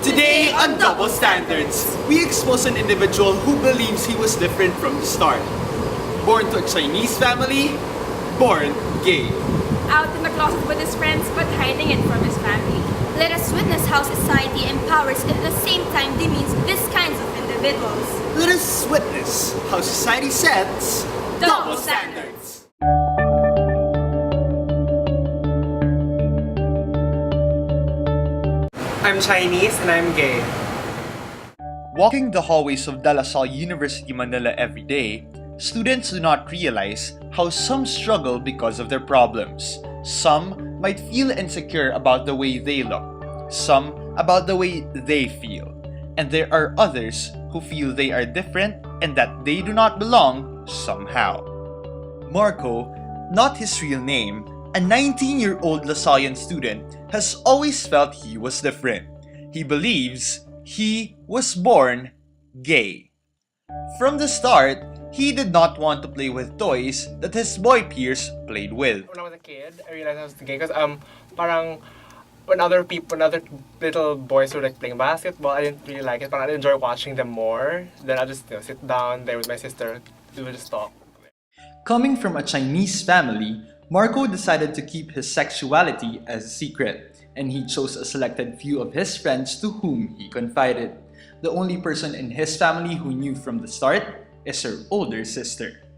Today on Double Standards, we expose an individual who believes he was different from the start. Born to a Chinese family, born gay. Out in the closet with his friends but hiding it from his family. Let us witness how society empowers and at the same time demeans these kinds of individuals. Let us witness how society sets double standards. I'm Chinese and I'm gay. Walking the hallways of De La Salle University, Manila every day, students do not realize how some struggle because of their problems. Some might feel insecure about the way they look, some about the way they feel, and there are others who feel they are different and that they do not belong somehow. Marco, not his real name, a 19-year-old LaSallian student, has always felt he was different. He believes he was born gay. From the start, he did not want to play with toys that his boy peers played with. When I was a kid, I realized I was gay because parang when other little boys were like playing basketball, I didn't really like it. But I enjoy watching them more. Then I just sit down there with my sister. We would just talk. Coming from a Chinese family, Marco decided to keep his sexuality as a secret, and he chose a selected few of his friends to whom he confided. The only person in his family who knew from the start is her older sister.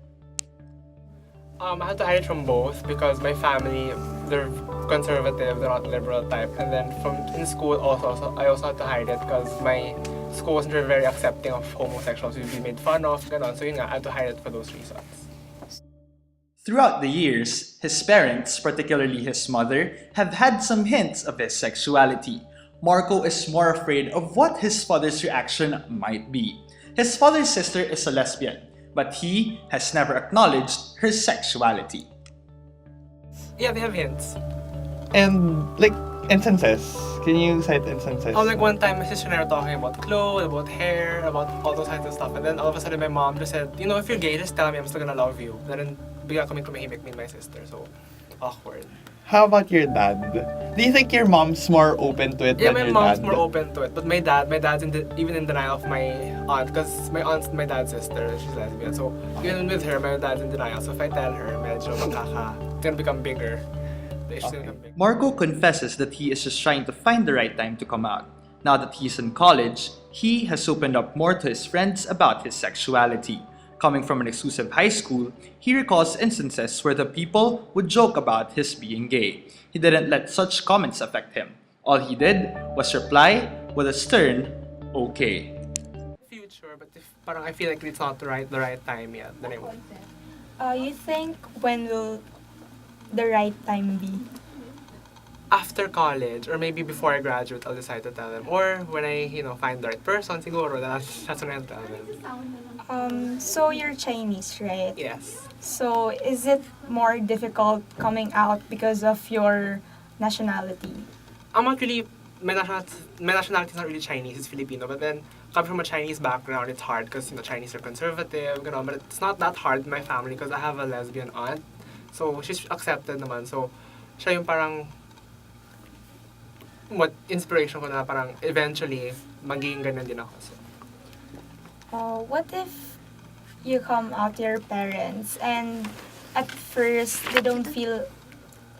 I had to hide it from both because my family, they're conservative, they're not liberal type. And then in school also, I also had to hide it because my school wasn't very accepting of homosexuals. We'd be made fun of, ganon. So yun nga, I had to hide it for those reasons. Throughout the years, his parents, particularly his mother, have had some hints of his sexuality. Marco is more afraid of what his father's reaction might be. His father's sister is a lesbian, but he has never acknowledged her sexuality. Yeah, they have hints. And like instances, can you cite instances? Like one time, my sister and I were talking about clothes, about hair, about all those kinds of stuff. And then all of a sudden, my mom just said, you know, if you're gay, just tell me, I'm still gonna love you. Then bigla kaming tumahimik, me and my sister. So, awkward. How about your dad? Do you think your mom's more open to it Yeah, than my your mom's dad? more open to it. But dad's even in denial of my aunt. Because my aunt's my dad's sister. She's lesbian. So, even with her, my dad's in denial. So if I tell her, medyo it's gonna become bigger. The issue's gonna become bigger. Marco confesses that he is just trying to find the right time to come out. Now that he's in college, he has opened up more to his friends about his sexuality. Coming from an exclusive high school, he recalls instances where the people would joke about his being gay. He didn't let such comments affect him. All he did was reply with a stern, okay. Future, but if parang I feel like it's not the right time yet, then I won't. You think when will the right time be? After college, or maybe before I graduate, I'll decide to tell them. Or when I, find the right person, siguro, that's when I'll tell them. So you're Chinese, right? Yes. So is it more difficult coming out because of your nationality? I'm not really, my nationality is not really Chinese, it's Filipino. But then, coming from a Chinese background, it's hard because, Chinese are conservative, but it's not that hard in my family because I have a lesbian aunt. So, she's accepted naman. So, siya yung parang, inspiration ko na parang eventually, magiging ganun din ako. So. What if you come out to your parents and at first they don't feel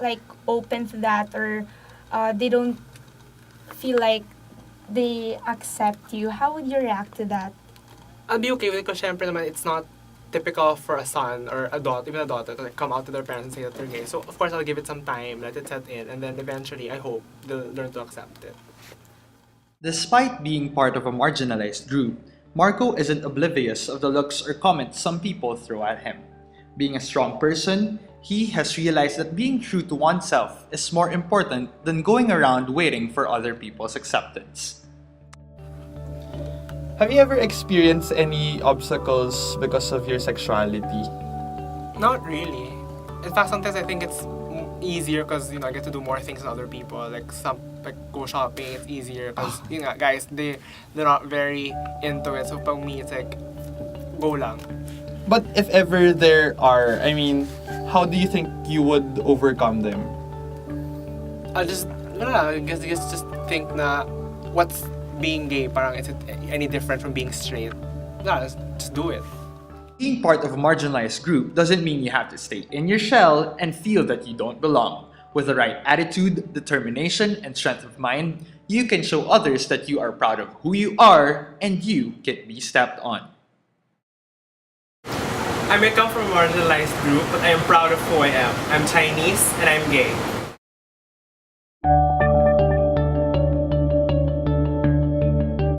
like open to that, or they don't feel like they accept you? How would you react to that? I'll be okay with it because syempre naman it's not typical for a son or even a daughter to come out to their parents and say that they're gay. So of course I'll give it some time, let it set in, and then eventually I hope they'll learn to accept it. Despite being part of a marginalized group, Marco isn't oblivious of the looks or comments some people throw at him. Being a strong person, he has realized that being true to oneself is more important than going around waiting for other people's acceptance. Have you ever experienced any obstacles because of your sexuality? Not really. In fact, sometimes I think it's easier because I get to do more things than other people. Like go shopping, it's easier because guys they're not very into it. So for me, it's like go lang. But if ever there are, how do you think you would overcome them? I guess just think na what's being gay, parang is it any different from being straight? No, just do it. Being part of a marginalized group doesn't mean you have to stay in your shell and feel that you don't belong. With the right attitude, determination, and strength of mind, you can show others that you are proud of who you are and you can be stepped on. I may come from a marginalized group, but I am proud of who I am. I'm Chinese and I'm gay.